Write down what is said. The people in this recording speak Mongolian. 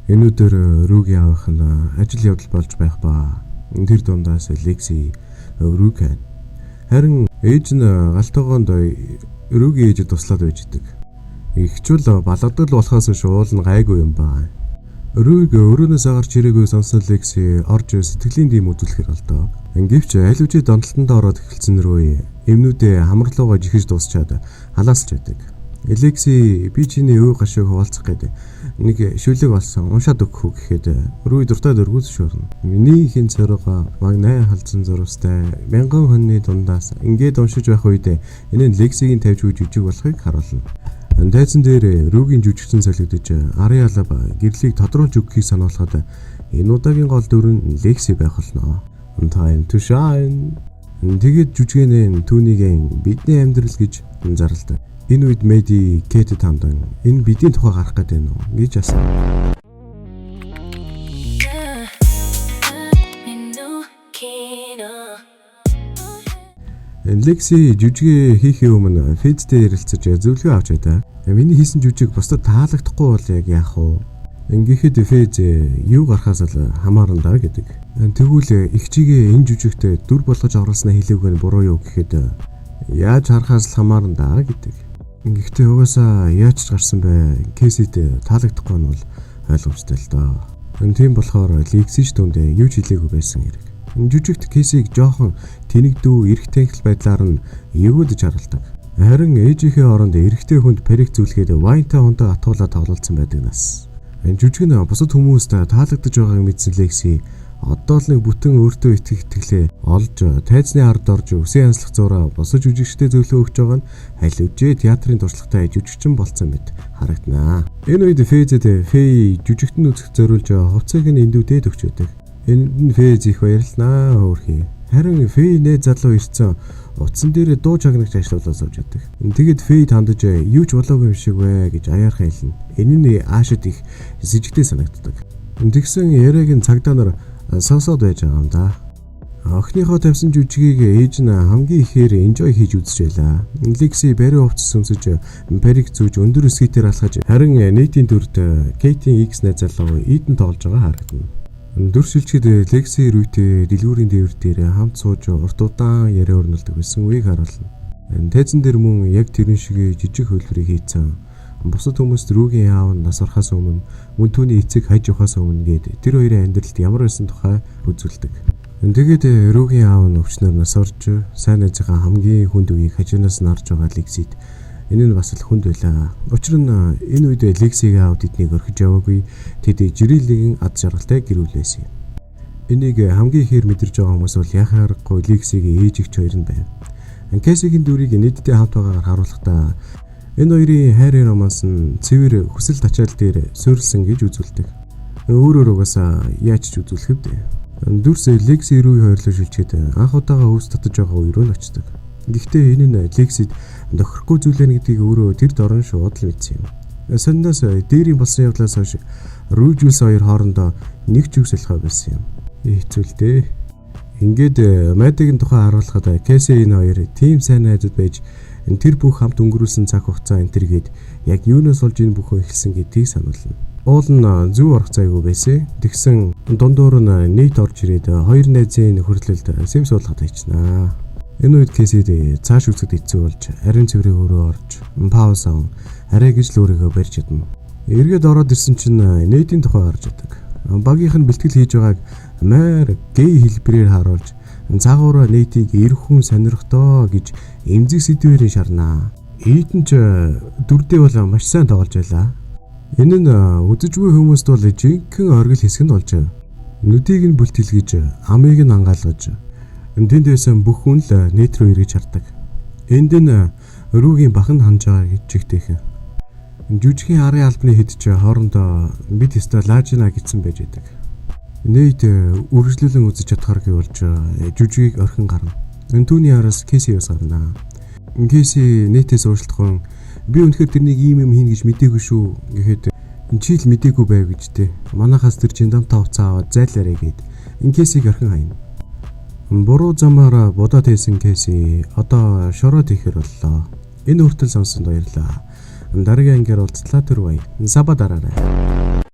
Энэ өдөр Рүүгийн аавах нь ажил явдал болж байх ба тэр дундаас Лекси Рүүг хань. Харин ээж нь галтойгоонд Рүүгийн ээжэд туслаад байж идэг. Игчүүл балгадал болохоос шуул нь гайгүй юм ба. Рүүг өрөөнөөс гарч ирээгүй сонсон Лекси орж сэтгэлийн дэм үзүүлэхэр болдог. Гэвч аль үжид донтолтонд ороод эхэлсэн Рүү эмнүүдээ хамарлуугаа жихэж дуусчаад халаасч байдаг. Лекси би чиний өө гашиг хуваалцах гэдэг нэг шүлэг болсон уншаад өгөх үү гэхэд Рүү дуртай дөргүүс шуурна. Миний хин цоргоо магнай халдсан зурвастай мянган хүнний дундаас ингээд уншиж байх үед энэ Лексигийн тавьж үж жижиг болохыг харуулна. Дайцсан дээр Рүүгийн жүжигчин солигдож арын алба гэрлийг тодруулж өгөхийг сануулхад энэ удаагийн гол дүр нь Лекси байх болно. Time to shine. Тэгээд жүжигэн түүнийг бидний амьдрал гэж зарладаг. Энэ үед Мэди Кэтэд хамдан энэ бидний тухай гарах гэдэг нь гэж асуув. Лекси жүжигээ хийхээ өмнө Фэдтэй ярилцаж зөвлөгөө авч байдаг. Миний хийсэн жүжиг бусдад таалагдахгүй бол яг яах вэ? Ингээд Фэд юу гарахаас л хамаарна даа гэдэг. Тэгвэл их чигээ энэ жүжигт дүр болгож оруулснаа хэлээгүй нь буруу юу гэхэд яаж харахаас л хамаарна даа гэдэг. Гэхдээ угаасаа яаж ч гарсан бай Кэсид таалагдахгүй нь бол ойлгомжтой л доо. Тийм болохоор Лекси ч түндээ юу ч хэлээгүй байсан хэрэг. Жүжигт Кэсиг жоохон тэнэгдүү эрэгтэй байдлаар нь эгөөдөж харуулдаг. Харин ээжийнхээ оронд эрэгтэй хүнд парик зүйлгээд вайнтай хунтаа атуулаад тоглолцсон байдаг нас. Жүжиг нь бусад хүмүүст таалагдж байгааг мэдсэн Лекси одоо л нэг бүтэн өөртөө итгэх итгэлээ олж тайзны ард орж үсээ янзлах зураа босож жүжигчтэй зөвлөө өгч байгаа нь аль үжээ театрын туршлагатай жүжигчин болцсон мэт харагданаа. Энэ үед Фэй жүжигтэн үзэх зориулж хувцсыг нь эндүүдээд өгч байдаг. Энд нь Фэй их баярлнаа хөөрхий. Харин Фэй нэ залуу ирсэн утсан дээр дуу чагнагч ажиллуулаад сууж байдаг. Тэгэд Фэй тандаж юу ч болоогүй юм шиг вэ гэж аяархан хэлнэ. Энэ нь аашид их сэжигтэй санагддаг. Тэгсэн яриаг нь цагдаа нар сонсоод байж байгаа юм да. Охиныхоо тавьсан жүжигийг ээж нь хамгийн ихээр enjoy хийж үзчихлээ. Лекси барийн хувцас өмсөж парик зүүж өндөр скейтер алхаж харин нийтийн дүрд Кейтийн X найз залуу Иден тоглож байгаа харагдана. Дүр шилжихэд Лекси Рүүтэй дэлгүүрийн дээвэр дээр хамт сууж урт удаан яриа өрнөлдөг байсан үеийг харуулна. Тайзан дээр мөн яг тэрэн шиг жижиг хөлбөрийг хийцэн. Бусад хүмүүст Рүүгийн аав нь нас орохоос өмнө мөн түүний эцэг хаж явахаас өмнө гээд тэр хоёрын амьдралд ямар байсан тухай үзүүлдэг. Тэгээд Рүүгийн аав нь өвчнөр нас орж сайн найзынхаа хамгийн хүнд үеийг хажуунаас нь харж байгаа Лексид энэ нь бас л хүнд байлаа. Учир нь энэ үед Лексигийн аав тэднийг орхиж яваагүй. Тэд жирэлгийн ад жаргалтай гэрүүлээсэн юм. Энийг хамгийн ихээр мэдэрж байгаа хүмүүс бол яхаа аргагүй Лексигийн ээж ихч хоёр нь байв. Кэсигийн дүрийг нийтдээ хамт байгаагаар харуулахдаа энэ хоёрын хайрын романс нь цэвэр хүсэл тачаал дээр суурилсан гэж үзүүлдэг. Өөрөөр угаасаа яаж ч үзүүлэх вэ? Дүрс Лекси Рүү хоёрлоо шилжгээд анх удаага өвс татаж байгаа үе рүү очдог. Гэхдээ энэ нь Лексид нөхөрхгүй зүйлэн гэдгийг өөрөө тэр дорн шууд л мэдсэн юм. Сандаас дээрийн болсон явдлаас хойш Рүүжүүлс хоёр хоорондоо нэг ч үг солихоо байсан юм. Хэцүүлдэ. Ингээд Мэдигийн тухай харуулхад Кэси энэ хоёр тийм сайн найзууд байж тэр бүх хамт өнгөрүүлсэн цаг хугацаа энтергээд яг юунаас олж энэ бүхэн эхэлсэн гэдгийг сануулна. Уул нь зөв орох зайгүй байсан. Тэгсэн дундуур нь нийт орж ирээд хоёр найзын нөхөрлөлд сэм суулгаад хайчнаа. Энэ үед Кэсид цааш үсгэд хэцүү болж ариун цэврийн өрөө орж пауз аван арай гэж л өөрийгөө барьж чадна. Эргээд ороод ирсэн чинь нээдийн тухай гарч идэг. Багийнх нь бэлтгэл хийж байгааг маар гей хэлбэрээр харуулж цаагаараа нээдийг эрх хүн сонирхдоо гэж эмзэг сэдвэрийн шарнаа. Ийдэн ч дүрдээ бол маш сайн тоглож байлаа. Энэ нь үзэж буй хүмүүст бол жинхэнэ оргил хэсэг нь болж нүдийг нь бүлтэлгэж амыг нь ангаалгаж тэнд байсан бүх хүн л нэт рүү эргэж хардаг. Энд нь Рүүгийн бахан ханж байгаа гэж чигтэйхэн. Жүжигийн арын албаны хэд ч хоорондоо бид өстой лаажина гэсэн байж байдаг. Нийт үргэлжлүүлэн үзэж чадхаар гэвэлж жүжигийг орхин гарна. Түүний араас Кэси бас гарна. Кэси нийтээс уушлахын би үнэхээр тэрнийг ийм юм хийн гэж мэдээгүй шүү гэхэд чи л мэдээгүй байв гэж тэ. Манайхаас тэр жиндамтаа уцаа аваад зайлаарэ гэд Кэсиг орхин хайна. Буруу замаараа будаад хийсэн Кэси одоо шороод ихээр боллоо. Энэ хүртэл сонсонд баярлаа. Дараагийн ангиар уулзлаа тэр бай. Саба дараарай.